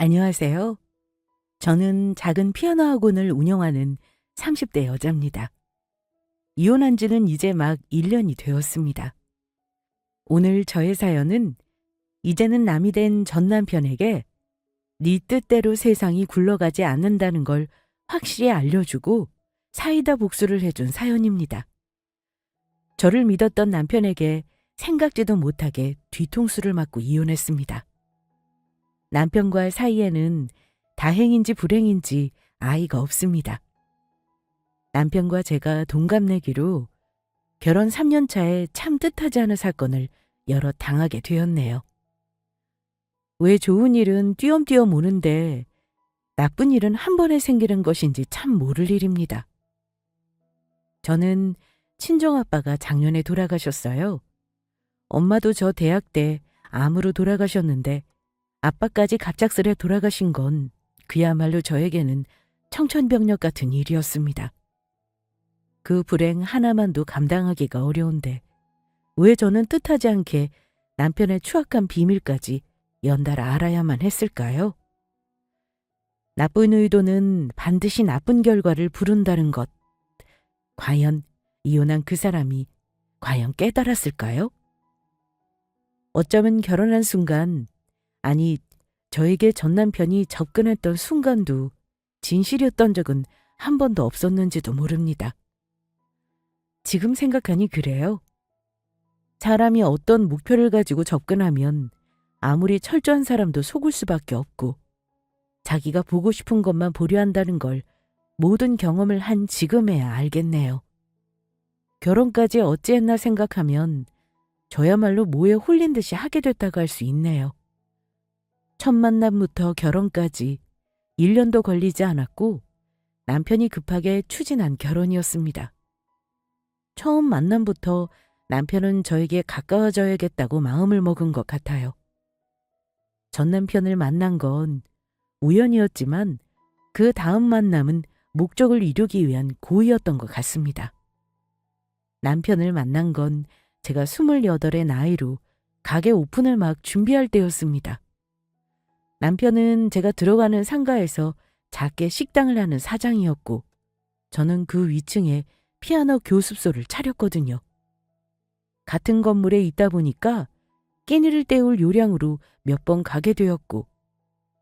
안녕하세요. 저는 작은 피아노 학원을 운영하는 30대 여자입니다. 이혼한 지는 이제 막 1년이 되었습니다. 오늘 저의 사연은 이제는 남이 된 전 남편에게 네 뜻대로 세상이 굴러가지 않는다는 걸 확실히 알려주고 사이다 복수를 해준 사연입니다. 저를 믿었던 남편에게 생각지도 못하게 뒤통수를 맞고 이혼했습니다. 남편과 사이에는 다행인지 불행인지 아이가 없습니다. 남편과 제가 동갑내기로 결혼 3년 차에 참 뜻하지 않은 사건을 여러 당하게 되었네요. 왜 좋은 일은 띄엄띄엄 오는데 나쁜 일은 한 번에 생기는 것인지 참 모를 일입니다. 저는 친정아빠가 작년에 돌아가셨어요. 엄마도 저 대학 때 암으로 돌아가셨는데 아빠까지 갑작스레 돌아가신 건 그야말로 저에게는 청천벽력 같은 일이었습니다. 그 불행 하나만도 감당하기가 어려운데 왜 저는 뜻하지 않게 남편의 추악한 비밀까지 연달아 알아야만 했을까요? 나쁜 의도는 반드시 나쁜 결과를 부른다는 것. 과연 이혼한 그 사람이 과연 깨달았을까요? 어쩌면 결혼한 순간, 아니 저에게 전 남편이 접근했던 순간도 진실이었던 적은 한 번도 없었는지도 모릅니다. 지금 생각하니 그래요. 사람이 어떤 목표를 가지고 접근하면 아무리 철저한 사람도 속을 수밖에 없고 자기가 보고 싶은 것만 보려 한다는 걸 모든 경험을 한 지금에야 알겠네요. 결혼까지 어찌했나 생각하면 저야말로 뭐에 홀린 듯이 하게 됐다고 할 수 있네요. 첫 만남부터 결혼까지 1년도 걸리지 않았고 남편이 급하게 추진한 결혼이었습니다. 처음 만남부터 남편은 저에게 가까워져야겠다고 마음을 먹은 것 같아요. 전 남편을 만난 건 우연이었지만 그 다음 만남은 목적을 이루기 위한 고의였던 것 같습니다. 남편을 만난 건 제가 28의 나이로 가게 오픈을 막 준비할 때였습니다. 남편은 제가 들어가는 상가에서 작게 식당을 하는 사장이었고 저는 그 위층에 피아노 교습소를 차렸거든요. 같은 건물에 있다 보니까 끼니를 때울 요량으로 몇 번 가게 되었고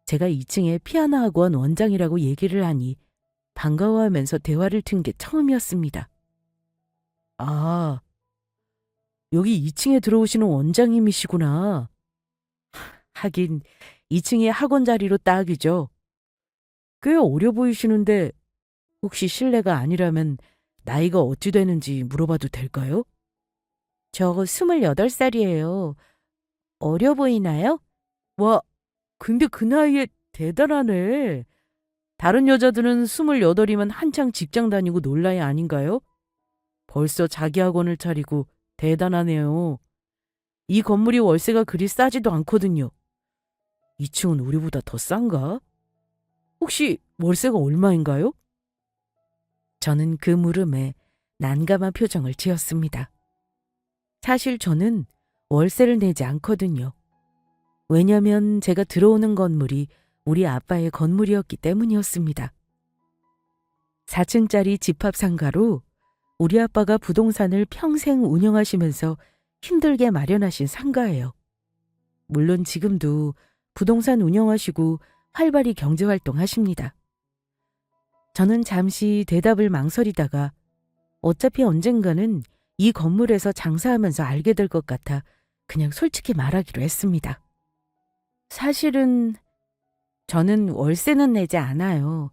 제가 2층에 피아노 학원 원장이라고 얘기를 하니 반가워하면서 대화를 튼 게 처음이었습니다. 아, 여기 2층에 들어오시는 원장님이시구나. 하긴 2층에 학원 자리로 딱이죠. 꽤 어려 보이시는데 혹시 실례가 아니라면 나이가 어찌 되는지 물어봐도 될까요? 저 28살이에요. 어려 보이나요? 와, 근데 그 나이에 대단하네. 다른 여자들은 28이면 한창 직장 다니고 놀 나이 아닌가요? 벌써 자기 학원을 차리고 대단하네요. 이 건물이 월세가 그리 싸지도 않거든요. 2층은 우리보다 더 싼가? 혹시 월세가 얼마인가요? 저는 그 물음에 난감한 표정을 지었습니다. 사실 저는 월세를 내지 않거든요. 왜냐면 제가 들어오는 건물이 우리 아빠의 건물이었기 때문이었습니다. 4층짜리 집합상가로 우리 아빠가 부동산을 평생 운영하시면서 힘들게 마련하신 상가예요. 물론 지금도 부동산 운영하시고 활발히 경제활동하십니다. 저는 잠시 대답을 망설이다가 어차피 언젠가는 이 건물에서 장사하면서 알게 될 것 같아 그냥 솔직히 말하기로 했습니다. 사실은 저는 월세는 내지 않아요.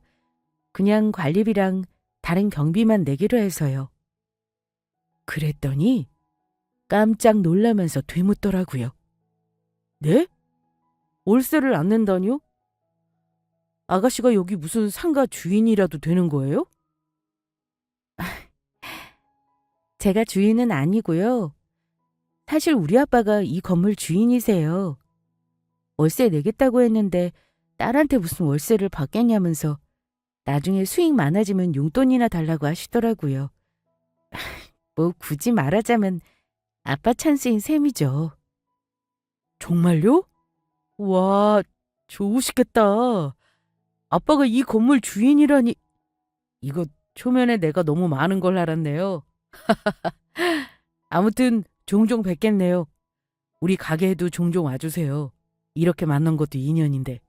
그냥 관리비랑 다른 경비만 내기로 해서요. 그랬더니 깜짝 놀라면서 되묻더라고요. 네? 월세를 안 낸다뇨? 아가씨가 여기 무슨 상가 주인이라도 되는 거예요? 제가 주인은 아니고요. 사실 우리 아빠가 이 건물 주인이세요. 월세 내겠다고 했는데 딸한테 무슨 월세를 받겠냐면서 나중에 수익 많아지면 용돈이나 달라고 하시더라고요. 뭐 굳이 말하자면 아빠 찬스인 셈이죠. 정말요? 와, 좋으시겠다. 아빠가 이 건물 주인이라니. 이거 초면에 내가 너무 많은 걸 알았네요. 아무튼 종종 뵙겠네요. 우리 가게에도 종종 와주세요. 이렇게 만난 것도 인연인데.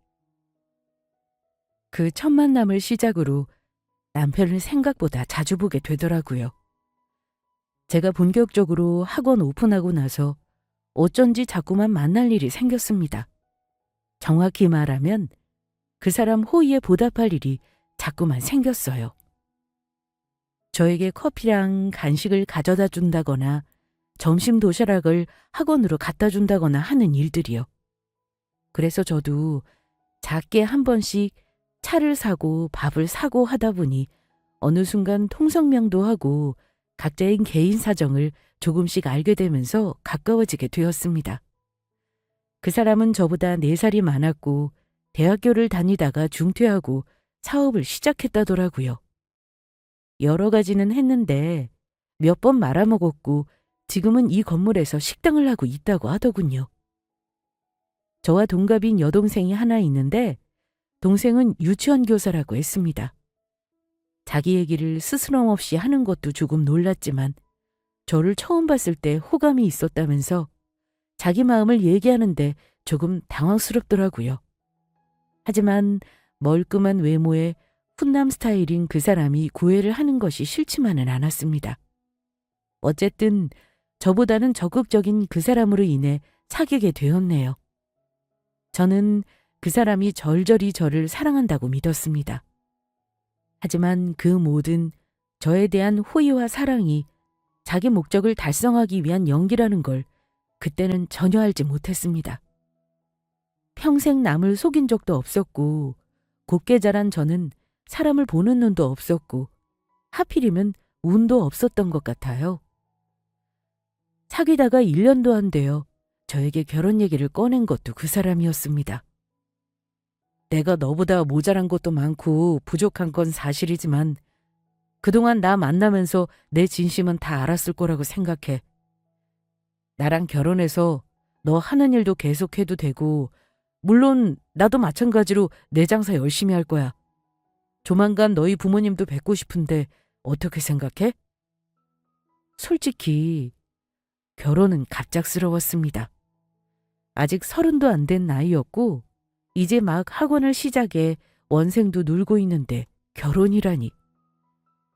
그 첫 만남을 시작으로 남편을 생각보다 자주 보게 되더라고요. 제가 본격적으로 학원 오픈하고 나서 어쩐지 자꾸만 만날 일이 생겼습니다. 정확히 말하면 그 사람 호의에 보답할 일이 자꾸만 생겼어요. 저에게 커피랑 간식을 가져다 준다거나 점심 도시락을 학원으로 갖다 준다거나 하는 일들이요. 그래서 저도 작게 한 번씩 차를 사고 밥을 사고 하다 보니 어느 순간 통성명도 하고 각자의 개인 사정을 조금씩 알게 되면서 가까워지게 되었습니다. 그 사람은 저보다 4살이 많았고 대학교를 다니다가 중퇴하고 사업을 시작했다더라고요. 여러 가지는 했는데 몇 번 말아먹었고 지금은 이 건물에서 식당을 하고 있다고 하더군요. 저와 동갑인 여동생이 하나 있는데 동생은 유치원 교사라고 했습니다. 자기 얘기를 스스럼 없이 하는 것도 조금 놀랐지만 저를 처음 봤을 때 호감이 있었다면서 자기 마음을 얘기하는데 조금 당황스럽더라고요. 하지만 멀끔한 외모에 훈남 스타일인 그 사람이 구애를 하는 것이 싫지만은 않았습니다. 어쨌든 저보다는 적극적인 그 사람으로 인해 사귀게 되었네요. 저는 그 사람이 절절히 저를 사랑한다고 믿었습니다. 하지만 그 모든 저에 대한 호의와 사랑이 자기 목적을 달성하기 위한 연기라는 걸 그때는 전혀 알지 못했습니다. 평생 남을 속인 적도 없었고 곱게 자란 저는 사람을 보는 눈도 없었고 하필이면 운도 없었던 것 같아요. 사귀다가 1년도 안 되어 저에게 결혼 얘기를 꺼낸 것도 그 사람이었습니다. 내가 너보다 모자란 것도 많고 부족한 건 사실이지만 그동안 나 만나면서 내 진심은 다 알았을 거라고 생각해. 나랑 결혼해서 너 하는 일도 계속해도 되고 물론 나도 마찬가지로 내 장사 열심히 할 거야. 조만간 너희 부모님도 뵙고 싶은데 어떻게 생각해? 솔직히 결혼은 갑작스러웠습니다. 아직 30도 안 된 나이였고 이제 막 학원을 시작해 원생도 놀고 있는데 결혼이라니.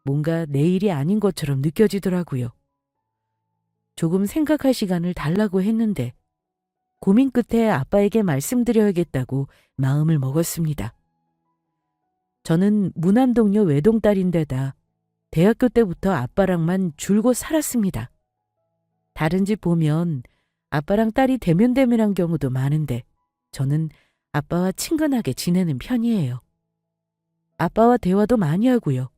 뭔가 내 일이 아닌 것처럼 느껴지더라고요. 조금 생각할 시간을 달라고 했는데 고민 끝에 아빠에게 말씀드려야겠다고 마음을 먹었습니다. 저는 무남동녀 외동딸인데다 대학교 때부터 아빠랑만 줄곧 살았습니다. 다른 집 보면 아빠랑 딸이 대면대면한 경우도 많은데 저는 아빠와 친근하게 지내는 편이에요. 아빠와 대화도 많이 하고요.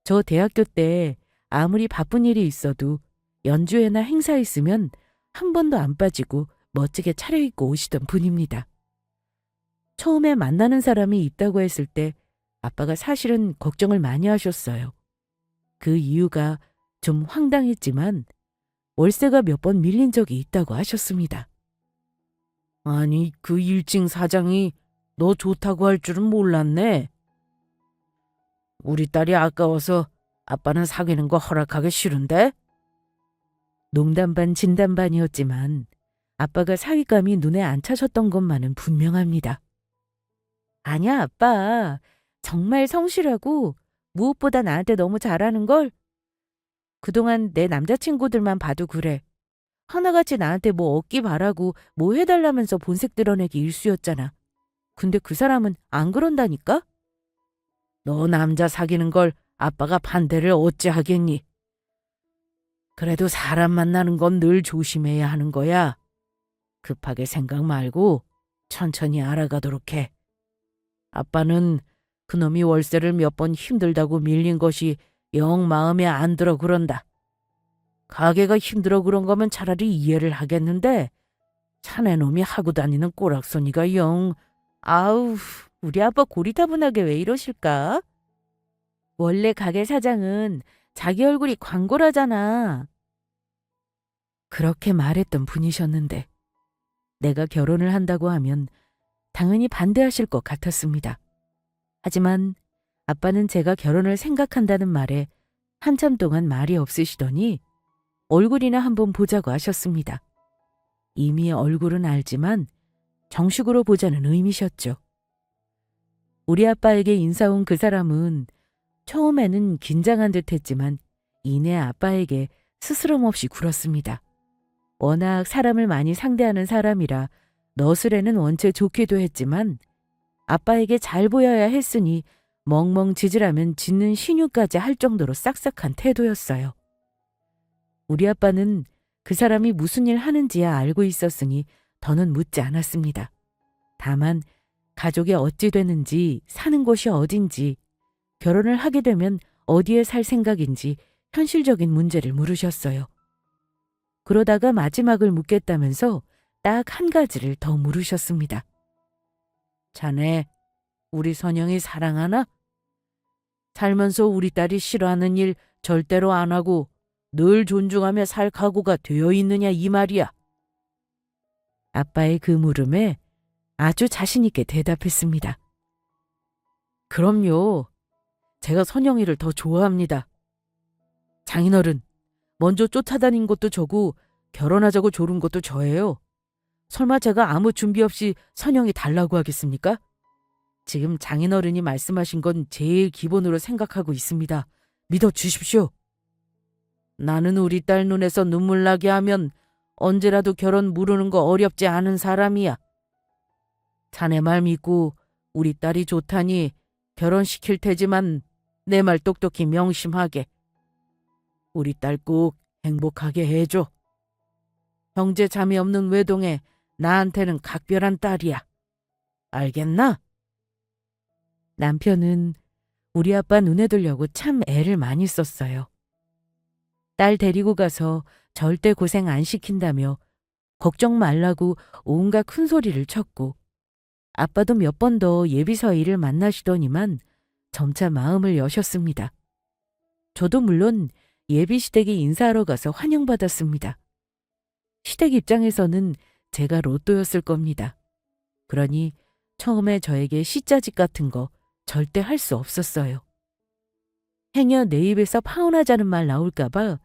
저 대학교 때 아무리 바쁜 일이 있어도 연주회나 행사 있으면 한 번도 안 빠지고 멋지게 차려입고 오시던 분입니다. 처음에 만나는 사람이 있다고 했을 때 아빠가 사실은 걱정을 많이 하셨어요. 그 이유가 좀 황당했지만 월세가 몇 번 밀린 적이 있다고 하셨습니다. 아니, 그 일진 사장이 너 좋다고 할 줄은 몰랐네. 우리 딸이 아까워서 아빠는 사귀는 거 허락하기 싫은데? 농담 반 진담 반이었지만 아빠가 사윗감이 눈에 안 차셨던 것만은 분명합니다. 아니야, 아빠. 정말 성실하고 무엇보다 나한테 너무 잘하는걸? 그동안 내 남자친구들만 봐도 그래. 하나같이 나한테 뭐 얻기 바라고 뭐 해달라면서 본색 드러내기 일쑤였잖아. 근데 그 사람은 안 그런다니까? 너 남자 사귀는 걸 아빠가 반대를 어찌 하겠니? 그래도 사람 만나는 건 늘 조심해야 하는 거야. 급하게 생각 말고 천천히 알아가도록 해. 아빠는 그놈이 월세를 몇 번 힘들다고 밀린 것이 영 마음에 안 들어 그런다. 가게가 힘들어 그런 거면 차라리 이해를 하겠는데 자네놈이 하고 다니는 꼬락서니가 영... 아우, 우리 아빠 고리타분하게 왜 이러실까? 원래 가게 사장은 자기 얼굴이 광고라잖아. 그렇게 말했던 분이셨는데 내가 결혼을 한다고 하면 당연히 반대하실 것 같았습니다. 하지만 아빠는 제가 결혼을 생각한다는 말에 한참 동안 말이 없으시더니 얼굴이나 한번 보자고 하셨습니다. 이미 얼굴은 알지만 정식으로 보자는 의미셨죠. 우리 아빠에게 인사 온 그 사람은 처음에는 긴장한 듯 했지만 이내 아빠에게 스스럼 없이 굴었습니다. 워낙 사람을 많이 상대하는 사람이라 너스레는 원체 좋기도 했지만 아빠에게 잘 보여야 했으니 멍멍 짖으라면 짖는 신유까지 할 정도로 싹싹한 태도였어요. 우리 아빠는 그 사람이 무슨 일 하는지야 알고 있었으니 더는 묻지 않았습니다. 다만 가족이 어찌 되는지, 사는 곳이 어딘지, 결혼을 하게 되면 어디에 살 생각인지 현실적인 문제를 물으셨어요. 그러다가 마지막을 묻겠다면서 딱 한 가지를 더 물으셨습니다. 자네, 우리 선영이 사랑하나? 살면서 우리 딸이 싫어하는 일 절대로 안 하고 늘 존중하며 살 각오가 되어 있느냐 이 말이야. 아빠의 그 물음에 아주 자신 있게 대답했습니다. 그럼요. 제가 선영이를 더 좋아합니다. 장인어른, 먼저 쫓아다닌 것도 저고 결혼하자고 조른 것도 저예요. 설마 제가 아무 준비 없이 선영이 달라고 하겠습니까? 지금 장인어른이 말씀하신 건 제일 기본으로 생각하고 있습니다. 믿어주십시오. 나는 우리 딸 눈에서 눈물 나게 하면 언제라도 결혼 무르는 거 어렵지 않은 사람이야. 자네 말 믿고 우리 딸이 좋다니 결혼시킬 테지만 내 말 똑똑히 명심하게. 우리 딸 꼭 행복하게 해줘. 형제 자매 없는 외동에 나한테는 각별한 딸이야. 알겠나? 남편은 우리 아빠 눈에 들려고 참 애를 많이 썼어요. 딸 데리고 가서 절대 고생 안 시킨다며 걱정 말라고 온갖 큰소리를 쳤고 아빠도 몇 번 더 예비서 일을 만나시더니만 점차 마음을 여셨습니다. 저도 물론 예비 시댁에 인사하러 가서 환영받았습니다. 시댁 입장에서는 제가 로또였을 겁니다. 그러니 처음에 저에게 시자짓 같은 거 절대 할 수 없었어요. 행여 내 입에서 파혼하자는 말 나올까봐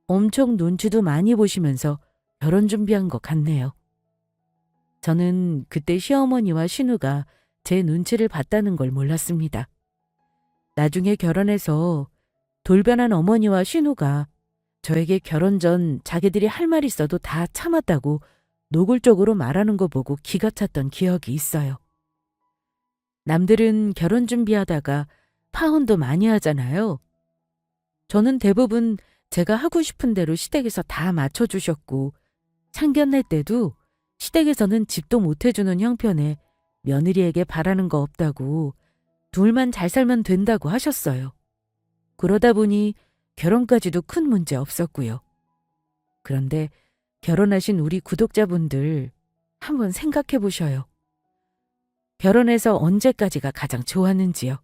엄청 눈치도 많이 보시면서 결혼 준비한 것 같네요. 저는 그때 시어머니와 신우가 제 눈치를 봤다는 걸 몰랐습니다. 나중에 결혼해서 돌변한 어머니와 신우가 저에게 결혼 전 자기들이 할 말 있어도 다 참았다고 노골적으로 말하는 거 보고 기가 찼던 기억이 있어요. 남들은 결혼 준비하다가 파혼도 많이 하잖아요. 저는 대부분 제가 하고 싶은 대로 시댁에서 다 맞춰주셨고 상견례 때도 시댁에서는 집도 못 해주는 형편에 며느리에게 바라는 거 없다고 둘만 잘 살면 된다고 하셨어요. 그러다 보니 결혼까지도 큰 문제 없었고요. 그런데 결혼하신 우리 구독자분들 한번 생각해 보셔요. 결혼해서 언제까지가 가장 좋았는지요.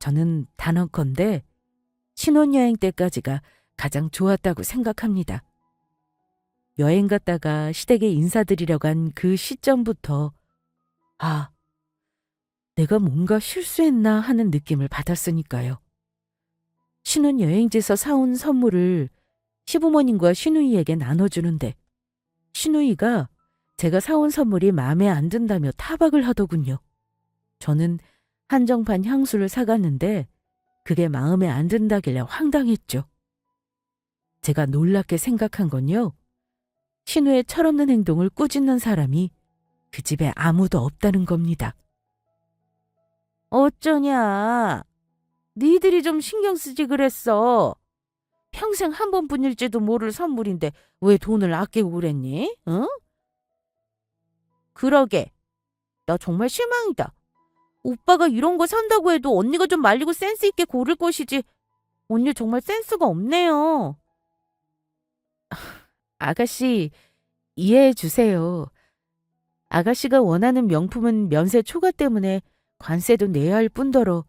저는 단언컨대 신혼여행 때까지가 가장 좋았다고 생각합니다. 여행 갔다가 시댁에 인사드리러 간 그 시점부터 아, 내가 뭔가 실수했나 하는 느낌을 받았으니까요. 신혼여행지에서 사온 선물을 시부모님과 시누이에게 나눠주는데 시누이가 제가 사온 선물이 마음에 안 든다며 타박을 하더군요. 저는 한정판 향수를 사갔는데 그게 마음에 안 든다길래 황당했죠. 제가 놀랍게 생각한 건요. 신우의 철없는 행동을 꾸짖는 사람이 그 집에 아무도 없다는 겁니다. 어쩌냐. 니들이 좀 신경 쓰지 그랬어. 평생 한 번뿐일지도 모를 선물인데 왜 돈을 아끼고 그랬니? 응? 그러게. 나 정말 실망이다. 오빠가 이런 거 산다고 해도 언니가 좀 말리고 센스 있게 고를 것이지. 언니 정말 센스가 없네요. 아가씨, 이해해 주세요. 아가씨가 원하는 명품은 면세 초과 때문에 관세도 내야 할 뿐더러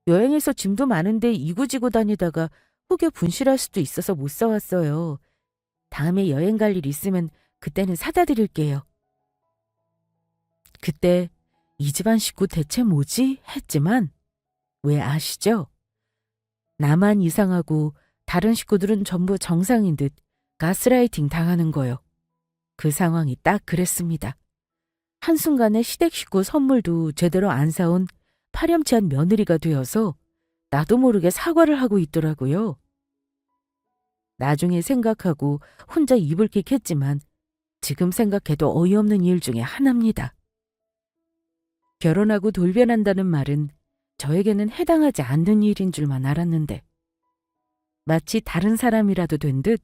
여행에서 짐도 많은데 이구지구 다니다가 혹여 분실할 수도 있어서 못 사왔어요. 다음에 여행 갈 일 있으면 그때는 사다 드릴게요. 그때 이 집안 식구 대체 뭐지? 했지만 왜 아시죠? 나만 이상하고 다른 식구들은 전부 정상인 듯 가스라이팅 당하는 거요. 그 상황이 딱 그랬습니다. 한순간에 시댁 식구 선물도 제대로 안 사온 파렴치한 며느리가 되어서 나도 모르게 사과를 하고 있더라고요. 나중에 생각하고 혼자 이불킥했지만 지금 생각해도 어이없는 일 중에 하나입니다. 결혼하고 돌변한다는 말은 저에게는 해당하지 않는 일인 줄만 알았는데 마치 다른 사람이라도 된 듯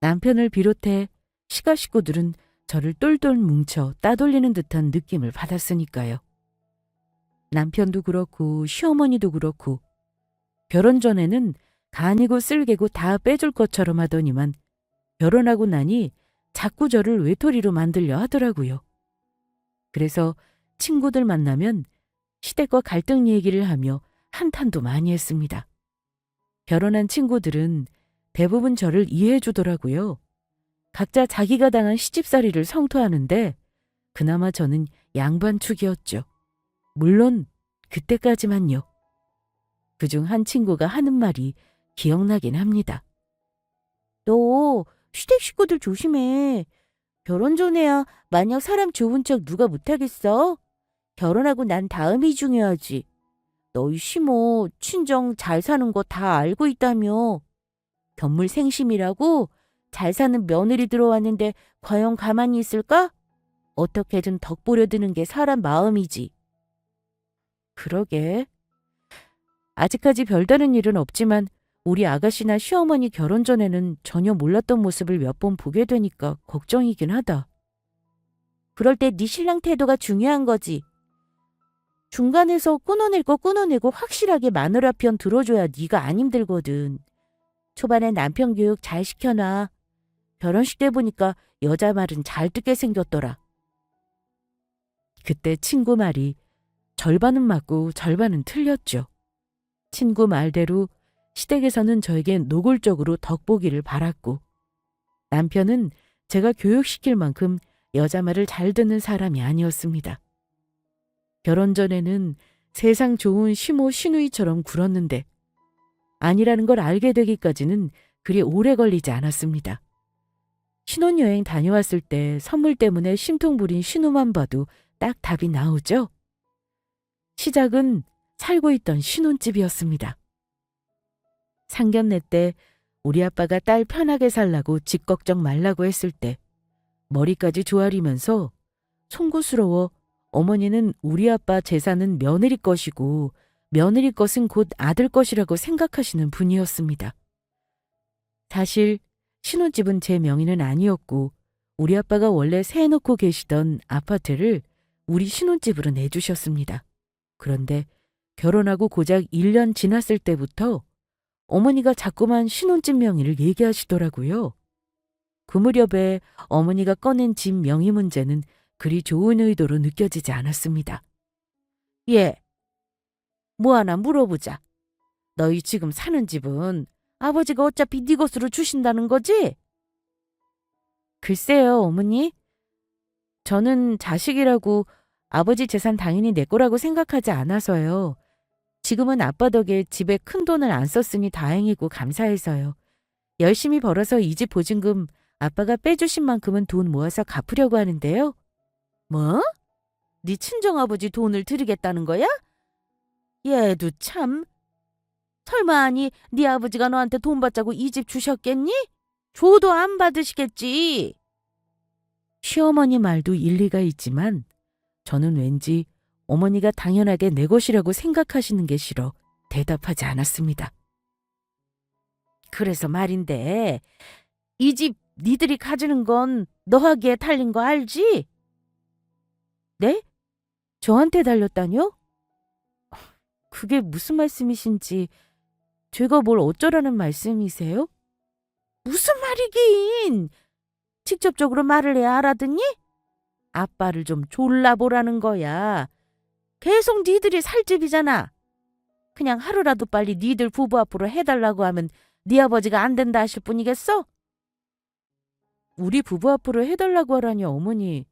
남편을 비롯해 시가 식구들은 저를 똘똘 뭉쳐 따돌리는 듯한 느낌을 받았으니까요. 남편도 그렇고 시어머니도 그렇고 결혼 전에는 간이고 쓸개고 다 빼줄 것처럼 하더니만 결혼하고 나니 자꾸 저를 외톨이로 만들려 하더라고요. 그래서 친구들 만나면 시댁과 갈등 얘기를 하며 한탄도 많이 했습니다. 결혼한 친구들은 대부분 저를 이해해 주더라고요. 각자 자기가 당한 시집살이를 성토하는데 그나마 저는 양반축이었죠. 물론 그때까지만요. 그중 한 친구가 하는 말이 기억나긴 합니다. 너 시댁 식구들 조심해. 결혼 전에야 만약 사람 좋은 척 누가 못하겠어? 결혼하고 난 다음이 중요하지. 너희 시모 친정 잘 사는 거 다 알고 있다며. 견물생심이라고 잘 사는 며느리 들어왔는데 과연 가만히 있을까? 어떻게든 덕 보려드는 게 사람 마음이지. 그러게. 아직까지 별다른 일은 없지만 우리 아가씨나 시어머니 결혼 전에는 전혀 몰랐던 모습을 몇 번 보게 되니까 걱정이긴 하다. 그럴 때 네 신랑 태도가 중요한 거지. 중간에서 끊어낼 거 끊어내고 확실하게 마누라 편 들어줘야 네가 안 힘들거든. 초반에 남편 교육 잘 시켜놔. 결혼식 때 보니까 여자 말은 잘 듣게 생겼더라. 그때 친구 말이 절반은 맞고 절반은 틀렸죠. 친구 말대로 시댁에서는 저에게 노골적으로 덕보기를 바랐고 남편은 제가 교육시킬 만큼 여자 말을 잘 듣는 사람이 아니었습니다. 결혼 전에는 세상 좋은 시모 시누이처럼 굴었는데 아니라는 걸 알게 되기까지는 그리 오래 걸리지 않았습니다. 신혼여행 다녀왔을 때 선물 때문에 심통 부린 신우만 봐도 딱 답이 나오죠. 시작은 살고 있던 신혼집이었습니다. 상견례 때 우리 아빠가 딸 편하게 살라고 집 걱정 말라고 했을 때 머리까지 조아리면서 송구스러워 어머니는 우리 아빠 재산은 며느리 것이고 며느리 것은 곧 아들 것이라고 생각하시는 분이었습니다. 사실 신혼집은 제 명의는 아니었고 우리 아빠가 원래 세해놓고 계시던 아파트를 우리 신혼집으로 내주셨습니다. 그런데 결혼하고 고작 1년 지났을 때부터 어머니가 자꾸만 신혼집 명의를 얘기하시더라고요. 그 무렵에 어머니가 꺼낸 집 명의 문제는 그리 좋은 의도로 느껴지지 않았습니다. 예, 뭐 하나 물어보자. 너희 지금 사는 집은 아버지가 어차피 네 것으로 주신다는 거지? 글쎄요, 어머니. 저는 자식이라고 아버지 재산 당연히 내 거라고 생각하지 않아서요. 지금은 아빠 덕에 집에 큰 돈을 안 썼으니 다행이고 감사해서요. 열심히 벌어서 이 집 보증금 아빠가 빼주신 만큼은 돈 모아서 갚으려고 하는데요. 뭐? 네 친정아버지 돈을 드리겠다는 거야? 얘도 참. 설마 아니 네 아버지가 너한테 돈 받자고 이 집 주셨겠니? 줘도 안 받으시겠지. 시어머니 말도 일리가 있지만 저는 왠지 어머니가 당연하게 내 것이라고 생각하시는 게 싫어 대답하지 않았습니다. 그래서 말인데 이 집 니들이 가지는 건 너하기에 달린 거 알지? 네? 저한테 달렸다뇨? 그게 무슨 말씀이신지 제가 뭘 어쩌라는 말씀이세요? 무슨 말이긴! 직접적으로 말을 해야 알아듣니? 아빠를 좀 졸라보라는 거야. 계속 니들이 살 집이잖아. 그냥 하루라도 빨리 니들 부부 앞으로 해달라고 하면 네 아버지가 안 된다 하실 뿐이겠어? 우리 부부 앞으로 해달라고 하라니 어머니.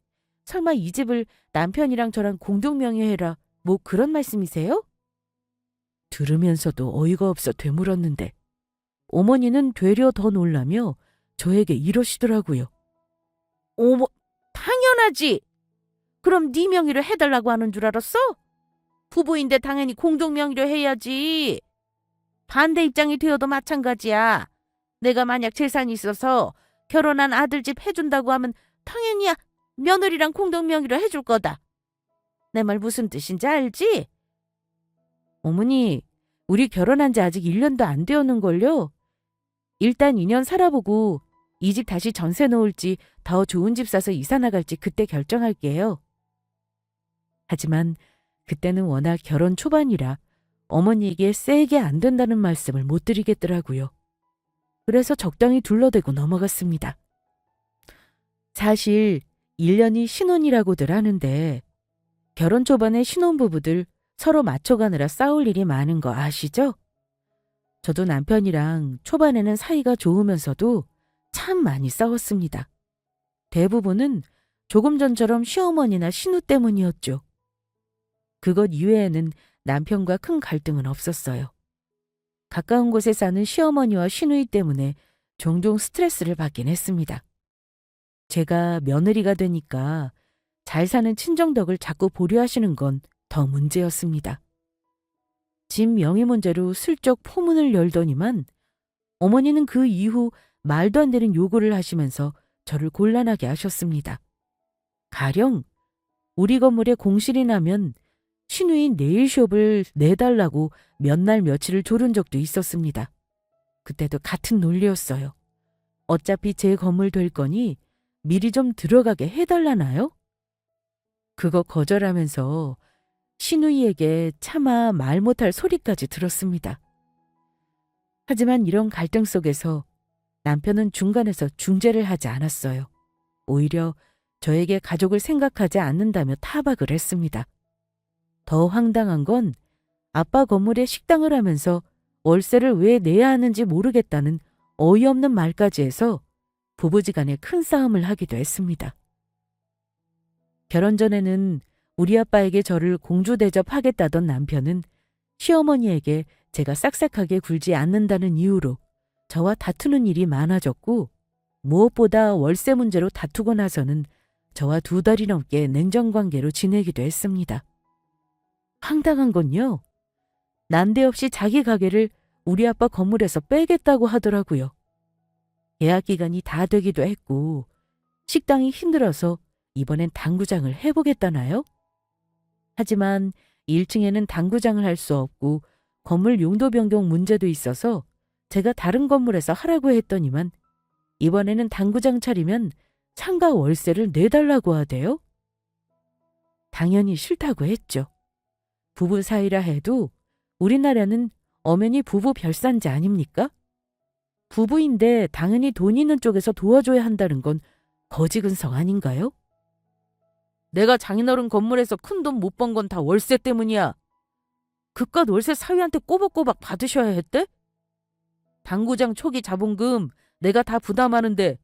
설마 이 집을 남편이랑 저랑 공동 명의해라, 뭐 그런 말씀이세요? 들으면서도 어이가 없어 되물었는데 어머니는 되려 더 놀라며 저에게 이러시더라고요. 어머, 당연하지. 그럼 네 명의로 해달라고 하는 줄 알았어? 부부인데 당연히 공동 명의로 해야지. 반대 입장이 되어도 마찬가지야. 내가 만약 재산이 있어서 결혼한 아들 집 해준다고 하면 당연히 며느리랑 공동 명의로 해줄 거다. 내 말 무슨 뜻인지 알지? 어머니, 우리 결혼한 지 아직 1년도 안 되었는걸요? 일단 2년 살아보고 이 집 다시 전세 놓을지 더 좋은 집 사서 이사 나갈지 그때 결정할게요. 하지만 그때는 워낙 결혼 초반이라 어머니에게 세게 안 된다는 말씀을 못 드리겠더라고요. 그래서 적당히 둘러대고 넘어갔습니다. 사실 1년이 신혼이라고들 하는데 결혼 초반에 신혼부부들 서로 맞춰가느라 싸울 일이 많은 거 아시죠? 저도 남편이랑 초반에는 사이가 좋으면서도 참 많이 싸웠습니다. 대부분은 조금 전처럼 시어머니나 신우 때문이었죠. 그것 이외에는 남편과 큰 갈등은 없었어요. 가까운 곳에 사는 시어머니와 시누이 때문에 종종 스트레스를 받긴 했습니다. 제가 며느리가 되니까 잘 사는 친정덕을 자꾸 보류하시는 건 더 문제였습니다. 집 명의 문제로 슬쩍 포문을 열더니만 어머니는 그 이후 말도 안 되는 요구를 하시면서 저를 곤란하게 하셨습니다. 가령 우리 건물에 공실이 나면 시누인 네일숍을 내달라고 몇 날 며칠을 조른 적도 있었습니다. 그때도 같은 논리였어요. 어차피 제 건물 될 거니 미리 좀 들어가게 해달라나요? 그거 거절하면서 시누이에게 차마 말 못할 소리까지 들었습니다. 하지만 이런 갈등 속에서 남편은 중간에서 중재를 하지 않았어요. 오히려 저에게 가족을 생각하지 않는다며 타박을 했습니다. 더 황당한 건 아빠 건물에 식당을 하면서 월세를 왜 내야 하는지 모르겠다는 어이없는 말까지 해서 부부지간에 큰 싸움을 하기도 했습니다. 결혼 전에는 우리 아빠에게 저를 공주 대접하겠다던 남편은 시어머니에게 제가 싹싹하게 굴지 않는다는 이유로 저와 다투는 일이 많아졌고 무엇보다 월세 문제로 다투고 나서는 저와 2달이 넘게 냉정관계로 지내기도 했습니다. 황당한 건요. 난데없이 자기 가게를 우리 아빠 건물에서 빼겠다고 하더라고요. 계약 기간이 다 되기도 했고 식당이 힘들어서 이번엔 당구장을 해보겠다나요? 하지만 1층에는 당구장을 할 수 없고 건물 용도 변경 문제도 있어서 제가 다른 건물에서 하라고 했더니만 이번에는 당구장 차리면 상가 월세를 내달라고 하대요. 당연히 싫다고 했죠. 부부 사이라 해도 우리나라는 엄연히 부부 별산지 아닙니까? 부부인데 당연히 돈 있는 쪽에서 도와줘야 한다는 건 거지근성 아닌가요? 내가 장인어른 건물에서 큰 돈 못 번 건 다 월세 때문이야. 그깟 월세 사위한테 꼬박꼬박 받으셔야 했대? 당구장 초기 자본금 내가 다 부담하는데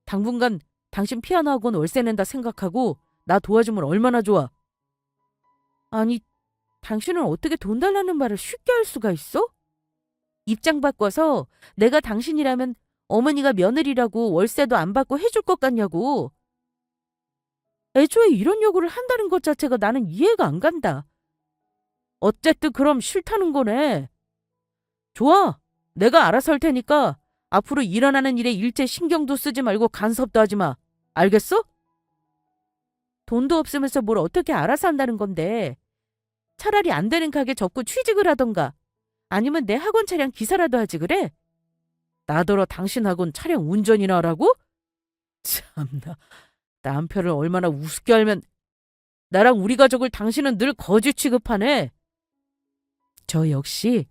당분간 당신 피아노 학원 월세 낸다 생각하고 나 도와주면 얼마나 좋아. 아니, 당신은 어떻게 돈 달라는 말을 쉽게 할 수가 있어? 입장 바꿔서 내가 당신이라면 어머니가 며느리라고 월세도 안 받고 해줄 것 같냐고. 애초에 이런 요구를 한다는 것 자체가 나는 이해가 안 간다. 어쨌든 그럼 싫다는 거네. 좋아. 내가 알아서 할 테니까 앞으로 일어나는 일에 일체 신경도 쓰지 말고 간섭도 하지 마. 알겠어? 돈도 없으면서 뭘 어떻게 알아서 한다는 건데. 차라리 안 되는 가게 접고 취직을 하던가 아니면 내 학원 차량 기사라도 하지 그래? 나더러 당신 학원 차량 운전이나 하라고? 참나. 남편을 얼마나 우습게 알면 나랑 우리 가족을 당신은 늘 거지 취급하네. 저 역시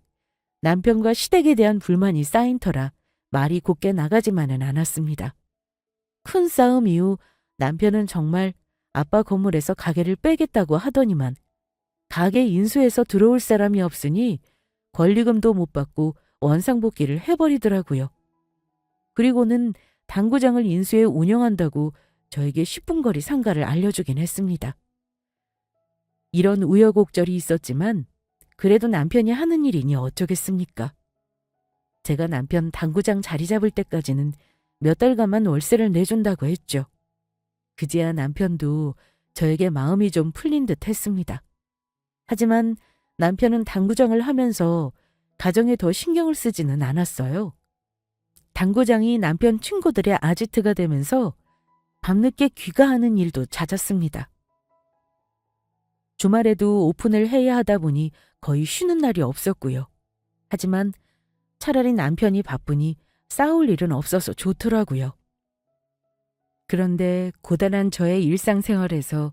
남편과 시댁에 대한 불만이 쌓인 터라 말이 곱게 나가지만은 않았습니다. 큰 싸움 이후 남편은 정말 아빠 건물에서 가게를 빼겠다고 하더니만 가게 인수해서 들어올 사람이 없으니 권리금도 못 받고 원상복귀를 해버리더라고요. 그리고는 당구장을 인수해 운영한다고 저에게 10분 거리 상가를 알려주긴 했습니다. 이런 우여곡절이 있었지만 그래도 남편이 하는 일이니 어쩌겠습니까? 제가 남편 당구장 자리 잡을 때까지는 몇 달간만 월세를 내준다고 했죠. 그제야 남편도 저에게 마음이 좀 풀린 듯 했습니다. 하지만 남편은 당구장을 하면서 가정에 더 신경을 쓰지는 않았어요. 당구장이 남편 친구들의 아지트가 되면서 밤늦게 귀가하는 일도 잦았습니다. 주말에도 오픈을 해야 하다 보니 거의 쉬는 날이 없었고요. 하지만 차라리 남편이 바쁘니 싸울 일은 없어서 좋더라고요. 그런데 고단한 저의 일상생활에서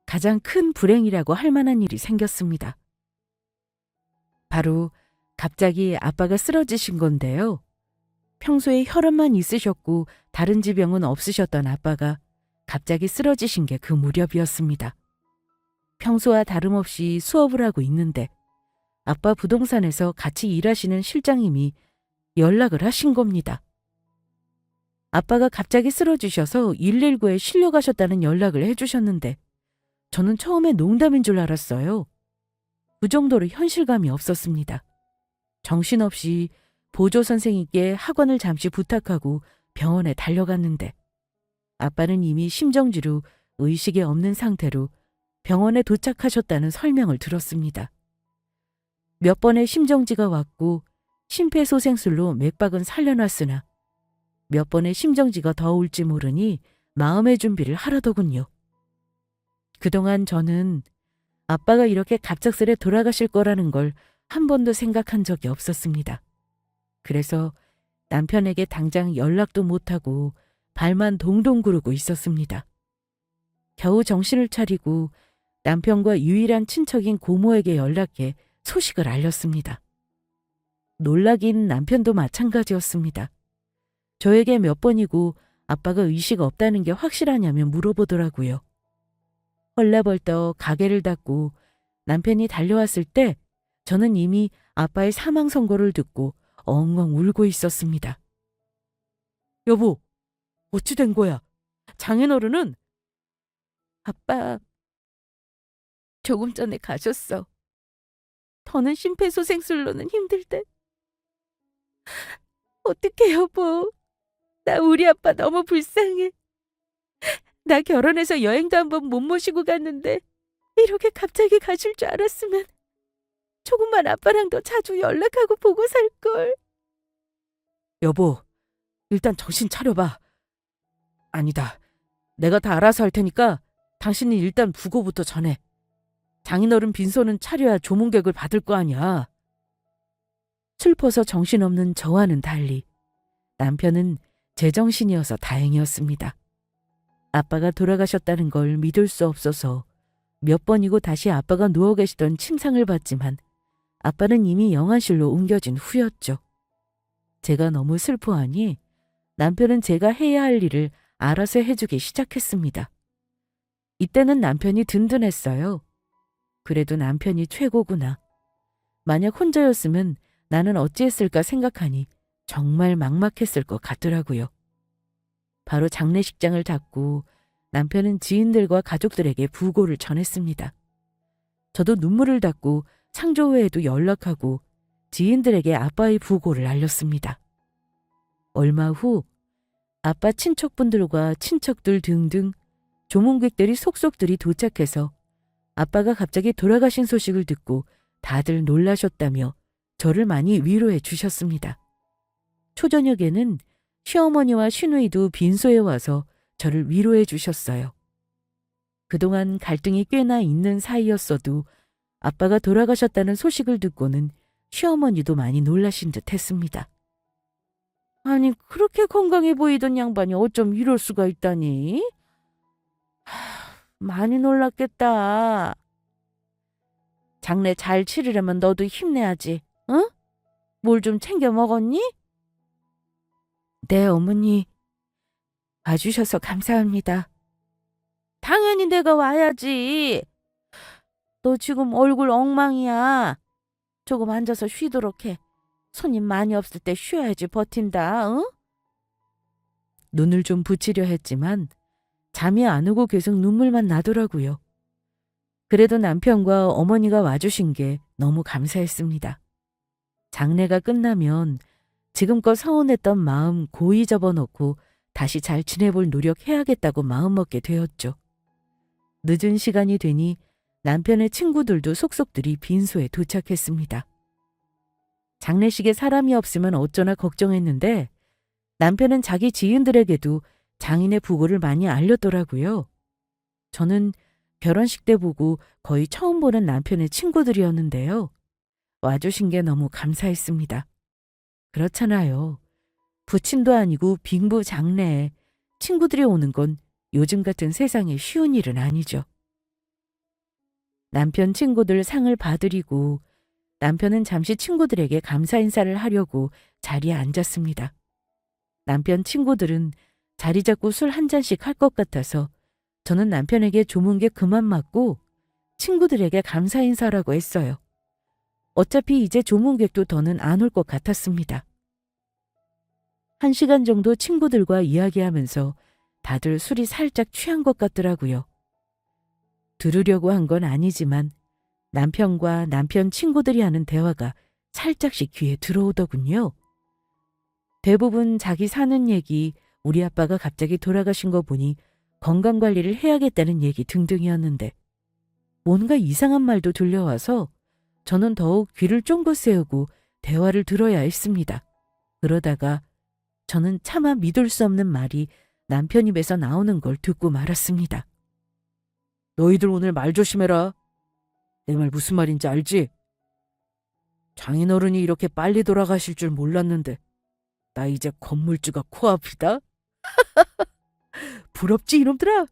가장 큰 불행이라고 할 만한 일이 생겼습니다. 바로 갑자기 아빠가 쓰러지신 건데요. 평소에 혈압만 있으셨고 다른 지병은 없으셨던 아빠가 갑자기 쓰러지신 게 그 무렵이었습니다. 평소와 다름없이 수업을 하고 있는데 아빠 부동산에서 같이 일하시는 실장님이 연락을 하신 겁니다. 아빠가 갑자기 쓰러지셔서 119에 실려가셨다는 연락을 해주셨는데 저는 처음에 농담인 줄 알았어요. 그 정도로 현실감이 없었습니다. 정신없이 보조 선생님께 학원을 잠시 부탁하고 병원에 달려갔는데 아빠는 이미 심정지로 의식이 없는 상태로 병원에 도착하셨다는 설명을 들었습니다. 몇 번의 심정지가 왔고 심폐소생술로 맥박은 살려놨으나 몇 번의 심정지가 더 올지 모르니 마음의 준비를 하라더군요. 그동안 저는 아빠가 이렇게 갑작스레 돌아가실 거라는 걸 한 번도 생각한 적이 없었습니다. 그래서 남편에게 당장 연락도 못하고 발만 동동 구르고 있었습니다. 겨우 정신을 차리고 남편과 유일한 친척인 고모에게 연락해 소식을 알렸습니다. 놀라긴 남편도 마찬가지였습니다. 저에게 몇 번이고 아빠가 의식 없다는 게 확실하냐며 물어보더라고요. 헐레벌떡 가게를 닫고 남편이 달려왔을 때 저는 이미 아빠의 사망 선고를 듣고 엉엉 울고 있었습니다. 여보, 어찌 된 거야? 장인어른은? 아빠, 조금 전에 가셨어. 더는 심폐소생술로는 힘들대. 어떡해 여보. 나 우리 아빠 너무 불쌍해. 나 결혼해서 여행도 한번 못 모시고 갔는데 이렇게 갑자기 가실 줄 알았으면 조금만 아빠랑 더 자주 연락하고 보고 살걸. 여보, 일단 정신 차려봐. 아니다. 내가 다 알아서 할 테니까 당신은 일단 부고부터 전해. 장인어른 빈소는 차려야 조문객을 받을 거 아니야. 슬퍼서 정신없는 저와는 달리 남편은 제정신이어서 다행이었습니다. 아빠가 돌아가셨다는 걸 믿을 수 없어서 몇 번이고 다시 아빠가 누워 계시던 침상을 봤지만 아빠는 이미 영안실로 옮겨진 후였죠. 제가 너무 슬퍼하니 남편은 제가 해야 할 일을 알아서 해주기 시작했습니다. 이때는 남편이 든든했어요. 그래도 남편이 최고구나. 만약 혼자였으면 나는 어찌했을까 생각하니 정말 막막했을 것 같더라고요. 바로 장례식장을 잡고 남편은 지인들과 가족들에게 부고를 전했습니다. 저도 눈물을 닦고 상조회에도 연락하고 지인들에게 아빠의 부고를 알렸습니다. 얼마 후 아빠 친척분들과 친척들 등등 조문객들이 속속들이 도착해서 아빠가 갑자기 돌아가신 소식을 듣고 다들 놀라셨다며 저를 많이 위로해 주셨습니다. 초저녁에는 시어머니와 시누이도 빈소에 와서 저를 위로해 주셨어요. 그동안 갈등이 꽤나 있는 사이였어도 아빠가 돌아가셨다는 소식을 듣고는 시어머니도 많이 놀라신 듯 했습니다. 아니, 그렇게 건강해 보이던 양반이 어쩜 이럴 수가 있다니? 많이 놀랐겠다. 장례 잘 치르려면 너도 힘내야지, 응? 뭘 좀 챙겨 먹었니? 네, 어머니. 와주셔서 감사합니다. 당연히 내가 와야지. 너 지금 얼굴 엉망이야. 조금 앉아서 쉬도록 해. 손님 많이 없을 때 쉬어야지 버틴다, 응? 눈을 좀 붙이려 했지만 잠이 안 오고 계속 눈물만 나더라고요. 그래도 남편과 어머니가 와주신 게 너무 감사했습니다. 장례가 끝나면 지금껏 서운했던 마음 고이 접어놓고 다시 잘 지내볼 노력해야겠다고 마음먹게 되었죠. 늦은 시간이 되니 남편의 친구들도 속속들이 빈소에 도착했습니다. 장례식에 사람이 없으면 어쩌나 걱정했는데 남편은 자기 지인들에게도 장인의 부고를 많이 알렸더라고요. 저는 결혼식 때 보고 거의 처음 보는 남편의 친구들이었는데요. 와주신 게 너무 감사했습니다. 그렇잖아요. 부친도 아니고 빙부 장례에 친구들이 오는 건 요즘 같은 세상에 쉬운 일은 아니죠. 남편 친구들 상을 봐드리고 남편은 잠시 친구들에게 감사 인사를 하려고 자리에 앉았습니다. 남편 친구들은 자리 잡고 술 한 잔씩 할 것 같아서 저는 남편에게 조문게 그만 맞고 친구들에게 감사 인사라고 했어요. 어차피 이제 조문객도 더는 안 올 것 같았습니다. 1시간 정도 친구들과 이야기하면서 다들 술이 살짝 취한 것 같더라고요. 들으려고 한 건 아니지만 남편과 남편 친구들이 하는 대화가 살짝씩 귀에 들어오더군요. 대부분 자기 사는 얘기, 우리 아빠가 갑자기 돌아가신 거 보니 건강관리를 해야겠다는 얘기 등등이었는데 뭔가 이상한 말도 들려와서 저는 더욱 귀를 쫑긋 세우고 대화를 들어야 했습니다. 그러다가 저는 차마 믿을 수 없는 말이 남편 입에서 나오는 걸 듣고 말았습니다. 너희들 오늘 말 조심해라. 내 말 무슨 말인지 알지? 장인어른이 이렇게 빨리 돌아가실 줄 몰랐는데 나 이제 건물주가 코앞이다? 부럽지 이놈들아?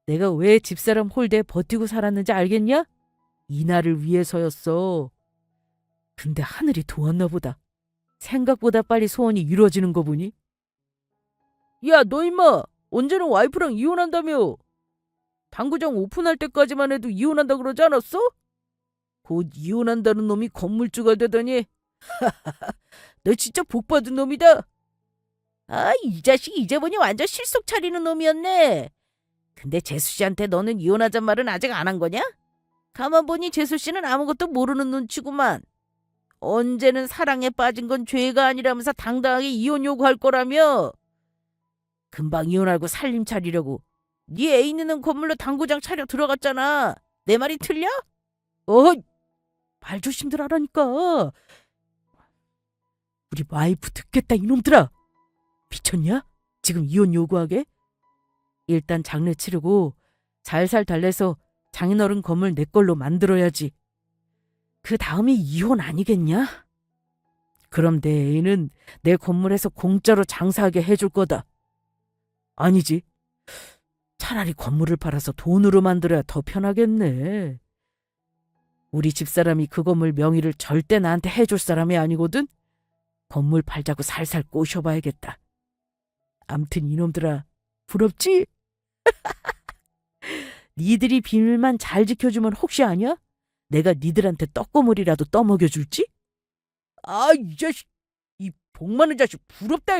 내가 왜 집사람 홀대에 버티고 살았는지 알겠냐? 이날을 위해서였어. 근데 하늘이 도왔나 보다. 생각보다 빨리 소원이 이루어지는 거 보니. 야, 너 임마 언제는 와이프랑 이혼한다며? 당구장 오픈할 때까지만 해도 이혼한다 그러지 않았어? 곧 이혼한다는 놈이 건물주가 되더니 너 진짜 복받은 놈이다. 아, 이 자식 이제 보니 완전 실속 차리는 놈이었네. 근데 재수씨한테 너는 이혼하잔 말은 아직 안 한 거냐? 가만 보니 재수씨는 아무것도 모르는 눈치구만. 언제는 사랑에 빠진 건 죄가 아니라면서 당당하게 이혼 요구할 거라며. 금방 이혼하고 살림 차리려고 네 애 있는 건물로 당구장 차려 들어갔잖아. 내 말이 틀려? 말 조심들 하라니까. 우리 와이프 듣겠다 이놈들아. 미쳤냐? 지금 이혼 요구하게? 일단 장례 치르고 살살 달래서 장인어른 건물 내 걸로 만들어야지. 그 다음이 이혼 아니겠냐? 그럼 내 애는 내 건물에서 공짜로 장사하게 해줄 거다. 아니지. 차라리 건물을 팔아서 돈으로 만들어야 더 편하겠네. 우리 집사람이 그 건물 명의를 절대 나한테 해줄 사람이 아니거든. 건물 팔자고 살살 꼬셔봐야겠다. 암튼 이놈들아, 부럽지? 니들이 비밀만 잘 지켜주면 혹시 아냐? 내가 니들한테 떡고물이라도 떠먹여줄지? 아, 이 자식! 이 복 많은 자식 부럽다!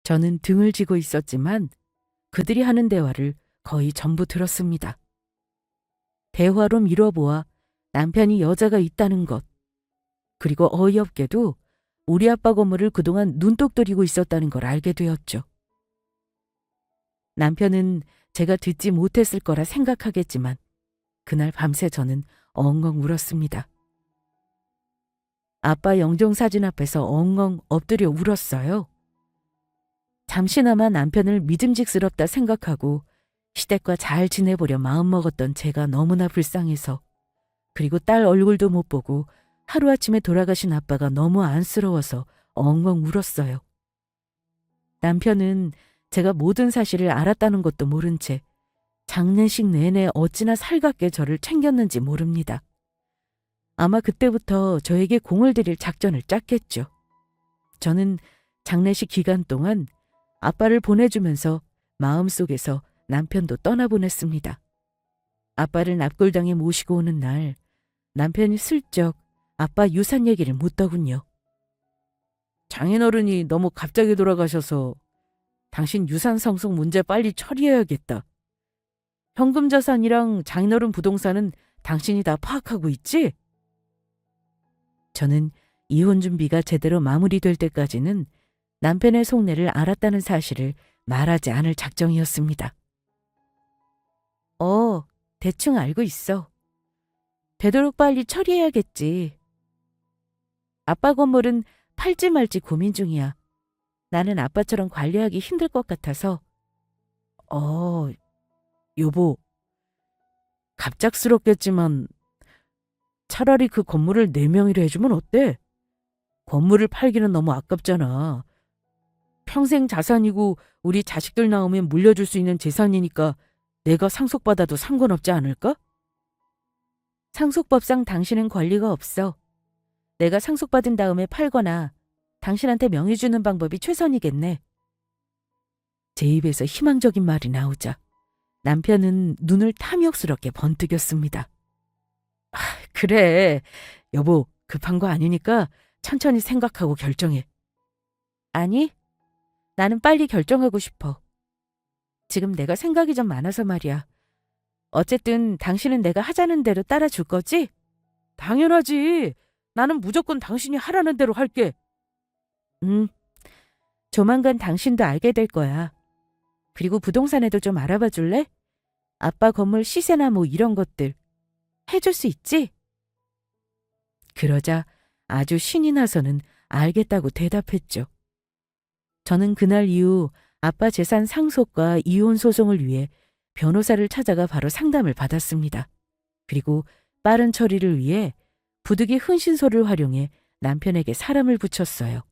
저는 등을 지고 있었지만 그들이 하는 대화를 거의 전부 들었습니다. 대화로 미뤄보아 남편이 여자가 있다는 것, 그리고 어이없게도 우리 아빠 건물을 그동안 눈독 들이고 있었다는 걸 알게 되었죠. 남편은 제가 듣지 못했을 거라 생각하겠지만 그날 밤새 저는 엉엉 울었습니다. 아빠 영정사진 앞에서 엉엉 엎드려 울었어요. 잠시나마 남편을 믿음직스럽다 생각하고 시댁과 잘 지내보려 마음먹었던 제가 너무나 불쌍해서, 그리고 딸 얼굴도 못 보고 하루아침에 돌아가신 아빠가 너무 안쓰러워서 엉엉 울었어요. 남편은 제가 모든 사실을 알았다는 것도 모른 채 장례식 내내 어찌나 살갑게 저를 챙겼는지 모릅니다. 아마 그때부터 저에게 공을 들일 작전을 짰겠죠. 저는 장례식 기간 동안 아빠를 보내주면서 마음속에서 남편도 떠나보냈습니다. 아빠를 납골당에 모시고 오는 날 남편이 슬쩍 아빠 유산 얘기를 묻더군요. 장인어른이 너무 갑자기 돌아가셔서 당신 유산 상속 문제 빨리 처리해야겠다. 현금 자산이랑 장인어른 부동산은 당신이 다 파악하고 있지? 저는 이혼 준비가 제대로 마무리될 때까지는 남편의 속내를 알았다는 사실을 말하지 않을 작정이었습니다. 대충 알고 있어. 되도록 빨리 처리해야겠지. 아빠 건물은 팔지 말지 고민 중이야. 나는 아빠처럼 관리하기 힘들 것 같아서. 여보. 갑작스럽겠지만 차라리 그 건물을 내 명의로 해주면 어때? 건물을 팔기는 너무 아깝잖아. 평생 자산이고 우리 자식들 나오면 물려줄 수 있는 재산이니까 내가 상속받아도 상관없지 않을까? 상속법상 당신은 권리가 없어. 내가 상속받은 다음에 팔거나 당신한테 명의 주는 방법이 최선이겠네. 제 입에서 희망적인 말이 나오자 남편은 눈을 탐욕스럽게 번뜩였습니다. 그래. 여보, 급한 거 아니니까 천천히 생각하고 결정해. 아니, 나는 빨리 결정하고 싶어. 지금 내가 생각이 좀 많아서 말이야. 어쨌든 당신은 내가 하자는 대로 따라줄 거지? 당연하지. 나는 무조건 당신이 하라는 대로 할게. 조만간 당신도 알게 될 거야. 그리고 부동산에도 좀 알아봐 줄래? 아빠 건물 시세나 뭐 이런 것들. 해줄 수 있지? 그러자 아주 신이 나서는 알겠다고 대답했죠. 저는 그날 이후 아빠 재산 상속과 이혼 소송을 위해 변호사를 찾아가 바로 상담을 받았습니다. 그리고 빠른 처리를 위해 부득이 흥신소를 활용해 남편에게 사람을 붙였어요.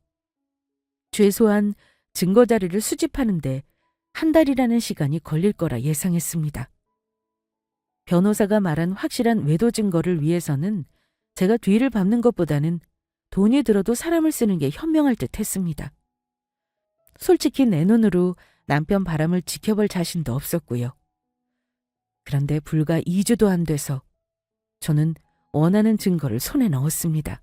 최소한 증거 자료를 수집하는데 한 달이라는 시간이 걸릴 거라 예상했습니다. 변호사가 말한 확실한 외도 증거를 위해서는 제가 뒤를 밟는 것보다는 돈이 들어도 사람을 쓰는 게 현명할 듯 했습니다. 솔직히 내 눈으로 남편 바람을 지켜볼 자신도 없었고요. 그런데 불과 2주도 안 돼서 저는 원하는 증거를 손에 넣었습니다.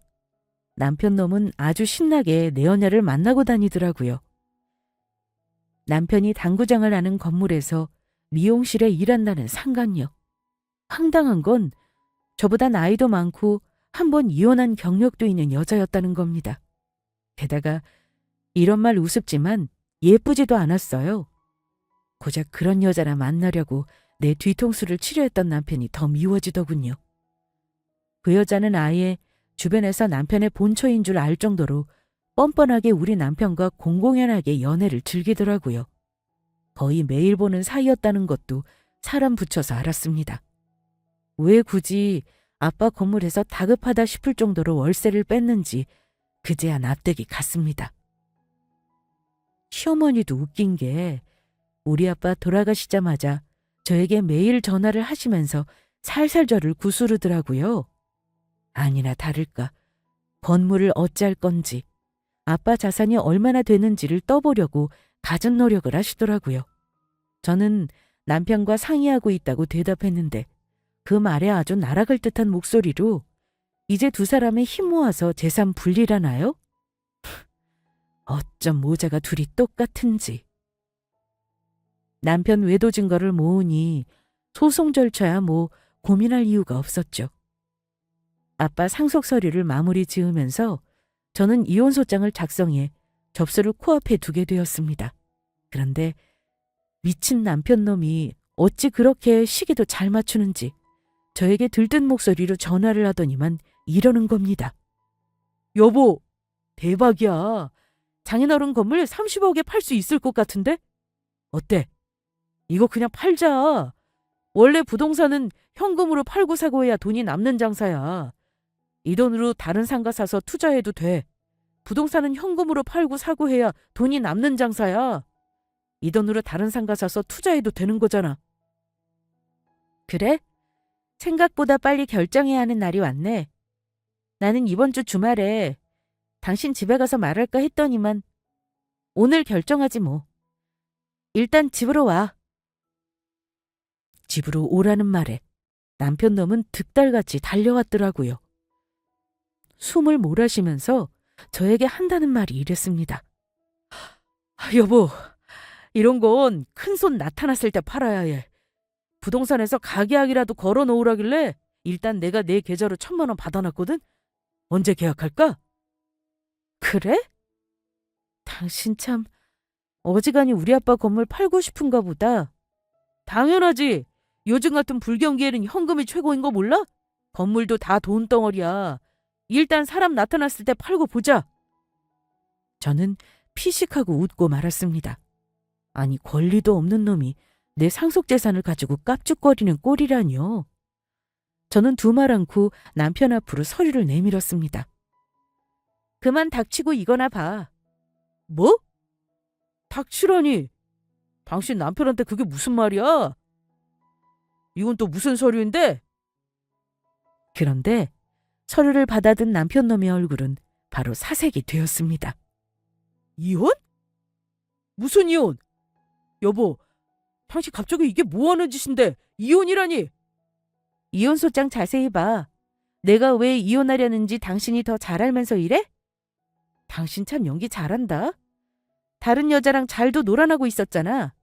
남편 놈은 아주 신나게 내 여녀를 만나고 다니더라고요. 남편이 당구장을 하는 건물에서 미용실에 일한다는 상관녀. 황당한 건 저보다 나이도 많고 한 번 이혼한 경력도 있는 여자였다는 겁니다. 게다가 이런 말 우습지만 예쁘지도 않았어요. 고작 그런 여자라 만나려고 내 뒤통수를 치료했던 남편이 더 미워지더군요. 그 여자는 아예 주변에서 남편의 본처인 줄 알 정도로 뻔뻔하게 우리 남편과 공공연하게 연애를 즐기더라고요. 거의 매일 보는 사이였다는 것도 사람 붙여서 알았습니다. 왜 굳이 아빠 건물에서 다급하다 싶을 정도로 월세를 뺐는지 그제야 납득이 갔습니다. 시어머니도 웃긴 게 우리 아빠 돌아가시자마자 저에게 매일 전화를 하시면서 살살 저를 구스르더라고요. 아니나 다를까 건물을 어찌할 건지 아빠 자산이 얼마나 되는지를 떠보려고 갖은 노력을 하시더라고요. 저는 남편과 상의하고 있다고 대답했는데 그 말에 아주 날아갈 듯한 목소리로 이제 두 사람의 힘 모아서 재산 분리라나요? 어쩜 모자가 둘이 똑같은지. 남편 외도 증거를 모으니 소송 절차야 뭐 고민할 이유가 없었죠. 아빠 상속 서류를 마무리 지으면서 저는 이혼소장을 작성해 접수를 코앞에 두게 되었습니다. 그런데 미친 남편 놈이 어찌 그렇게 시기도 잘 맞추는지 저에게 들뜬 목소리로 전화를 하더니만 이러는 겁니다. 여보, 대박이야. 장인어른 건물 30억에 팔 수 있을 것 같은데? 어때? 이거 그냥 팔자. 원래 부동산은 현금으로 팔고 사고 해야 돈이 남는 장사야. 이 돈으로 다른 상가 사서 투자해도 돼. 부동산은 현금으로 팔고 사고 해야 돈이 남는 장사야. 이 돈으로 다른 상가 사서 투자해도 되는 거잖아. 그래? 생각보다 빨리 결정해야 하는 날이 왔네. 나는 이번 주 주말에 당신 집에 가서 말할까 했더니만 오늘 결정하지 뭐. 일단 집으로 와. 집으로 오라는 말에 남편 놈은 득달같이 달려왔더라고요. 숨을 몰아쉬면서 저에게 한다는 말이 이랬습니다. 여보, 이런 건 큰 손 나타났을 때 팔아야 해. 부동산에서 가계약이라도 걸어 놓으라길래 일단 내가 내 계좌로 1,000만 원 받아놨거든? 언제 계약할까? 그래? 당신 참 어지간히 우리 아빠 건물 팔고 싶은가 보다. 당연하지. 요즘 같은 불경기에는 현금이 최고인 거 몰라? 건물도 다 돈덩어리야. 일단 사람 나타났을 때 팔고 보자. 저는 피식하고 웃고 말았습니다. 아니 권리도 없는 놈이 내 상속재산을 가지고 깝죽거리는 꼴이라니요. 저는 두 말 않고 남편 앞으로 서류를 내밀었습니다. 그만 닥치고 이거나 봐. 뭐? 닥치라니. 당신 남편한테 그게 무슨 말이야? 이건 또 무슨 서류인데? 그런데 서류를 받아든 남편 놈의 얼굴은 바로 사색이 되었습니다. 이혼? 무슨 이혼? 여보, 당신 갑자기 이게 뭐 하는 짓인데 이혼이라니? 이혼소장 자세히 봐. 내가 왜 이혼하려는지 당신이 더 잘 알면서 이래? 당신 참 연기 잘한다. 다른 여자랑 잘도 놀아나고 있었잖아.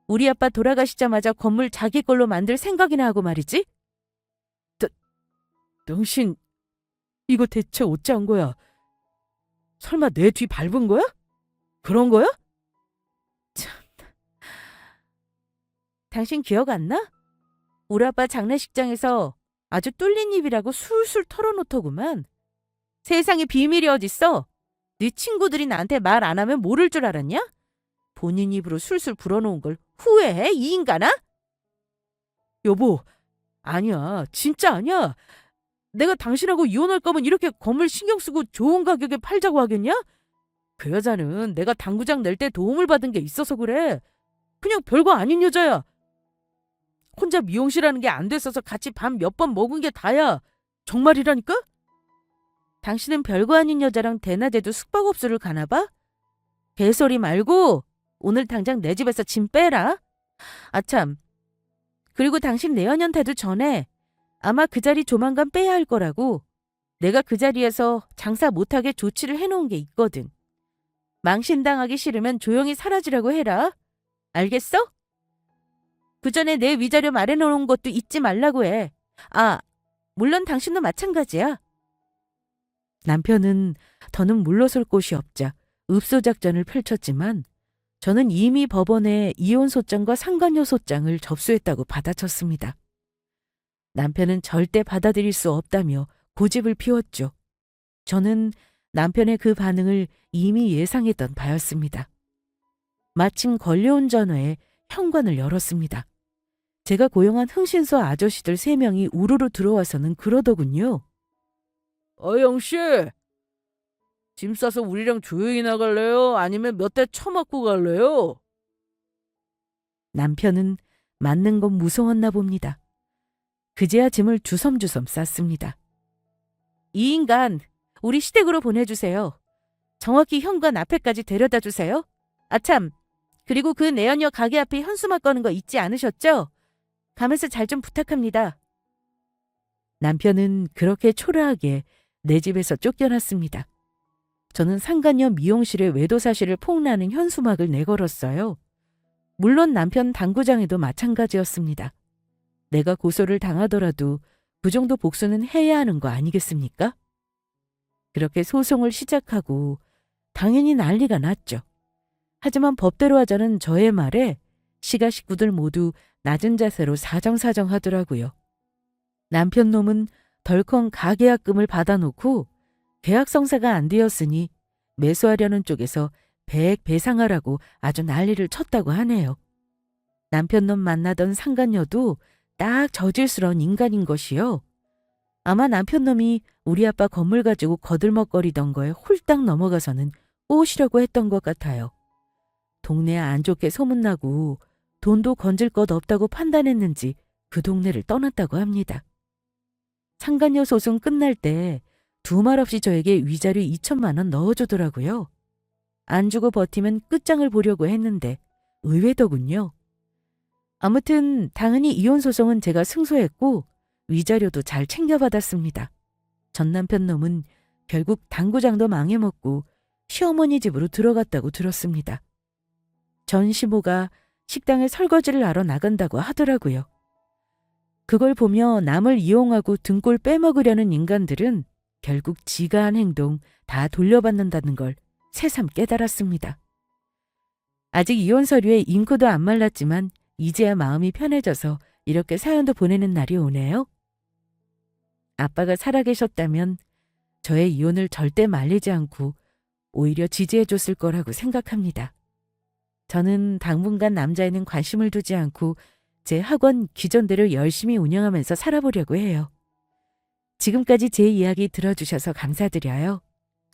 우리 아빠 돌아가시자마자 건물 자기 걸로 만들 생각이나 하고 말이지? 당신 이거 대체 어찌한 거야? 설마 내 뒤 밟은 거야? 그런 거야? 참. 당신 기억 안 나? 우리 아빠 장례식장에서 아주 뚫린 입이라고 술술 털어놓더구만. 세상에 비밀이 어딨어? 네 친구들이 나한테 말 안 하면 모를 줄 알았냐? 본인 입으로 술술 불어놓은 걸 후회해? 이 인간아? 여보, 아니야. 진짜 아니야. 내가 당신하고 이혼할 거면 이렇게 건물 신경 쓰고 좋은 가격에 팔자고 하겠냐? 그 여자는 내가 당구장 낼 때 도움을 받은 게 있어서 그래. 그냥 별거 아닌 여자야. 혼자 미용실 하는 게 안 됐어서 같이 밥 몇 번 먹은 게 다야. 정말이라니까? 당신은 별거 아닌 여자랑 대낮에도 숙박업소를 가나 봐? 개소리 말고 오늘 당장 내 집에서 짐 빼라. 아참. 그리고 당신 내연년 되도 전에 아마 그 자리 조만간 빼야 할 거라고. 내가 그 자리에서 장사 못하게 조치를 해놓은 게 있거든. 망신당하기 싫으면 조용히 사라지라고 해라. 알겠어? 그 전에 내 위자료 말해놓은 것도 잊지 말라고 해. 아, 물론 당신도 마찬가지야. 남편은 더는 물러설 곳이 없자 읍소작전을 펼쳤지만 저는 이미 법원에 이혼소장과 상간녀소장을 접수했다고 받아쳤습니다. 남편은 절대 받아들일 수 없다며 고집을 피웠죠. 저는 남편의 그 반응을 이미 예상했던 바였습니다. 마침 걸려온 전화에 현관을 열었습니다. 제가 고용한 흥신소 아저씨들 3명이 우르르 들어와서는 그러더군요. 영씨, 짐 싸서 우리랑 조용히 나갈래요? 아니면 몇 대 쳐맞고 갈래요? 남편은 맞는 건 무서웠나 봅니다. 그제야 짐을 주섬주섬 쌌습니다. 이 인간 우리 시댁으로 보내주세요. 정확히 현관 앞에까지 데려다 주세요. 아참, 그리고 그 내연녀 가게 앞에 현수막 거는 거 잊지 않으셨죠? 가면서 잘 좀 부탁합니다. 남편은 그렇게 초라하게 내 집에서 쫓겨났습니다. 저는 상간녀 미용실에 외도 사실을 폭로하는 현수막을 내걸었어요. 물론 남편 당구장에도 마찬가지였습니다. 내가 고소를 당하더라도 그 정도 복수는 해야 하는 거 아니겠습니까? 그렇게 소송을 시작하고 당연히 난리가 났죠. 하지만 법대로 하자는 저의 말에 시가 식구들 모두 낮은 자세로 사정사정하더라고요. 남편 놈은 덜컹 가계약금을 받아놓고 계약 성사가 안 되었으니 매수하려는 쪽에서 배액 배상하라고 아주 난리를 쳤다고 하네요. 남편 놈 만나던 상간녀도 딱 저질스러운 인간인 것이요. 아마 남편 놈이 우리 아빠 건물 가지고 거들먹거리던 거에 홀딱 넘어가서는 꼬시려고 했던 것 같아요. 동네에 안 좋게 소문나고 돈도 건질 것 없다고 판단했는지 그 동네를 떠났다고 합니다. 상간녀 소송 끝날 때 두 말 없이 저에게 위자료 2,000만 원 넣어주더라고요. 안 주고 버티면 끝장을 보려고 했는데 의외더군요. 아무튼 당연히 이혼 소송은 제가 승소했고 위자료도 잘 챙겨받았습니다. 전 남편 놈은 결국 당구장도 망해먹고 시어머니 집으로 들어갔다고 들었습니다. 전 시모가 식당에 설거지를 하러 나간다고 하더라고요. 그걸 보며 남을 이용하고 등골 빼먹으려는 인간들은 결국 지가 한 행동 다 돌려받는다는 걸 새삼 깨달았습니다. 아직 이혼 서류에 잉크도 안 말랐지만 이제야 마음이 편해져서 이렇게 사연도 보내는 날이 오네요. 아빠가 살아계셨다면 저의 이혼을 절대 말리지 않고 오히려 지지해줬을 거라고 생각합니다. 저는 당분간 남자에는 관심을 두지 않고 제 학원 기존대로 열심히 운영하면서 살아보려고 해요. 지금까지 제 이야기 들어주셔서 감사드려요.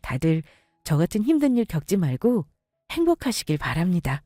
다들 저 같은 힘든 일 겪지 말고 행복하시길 바랍니다.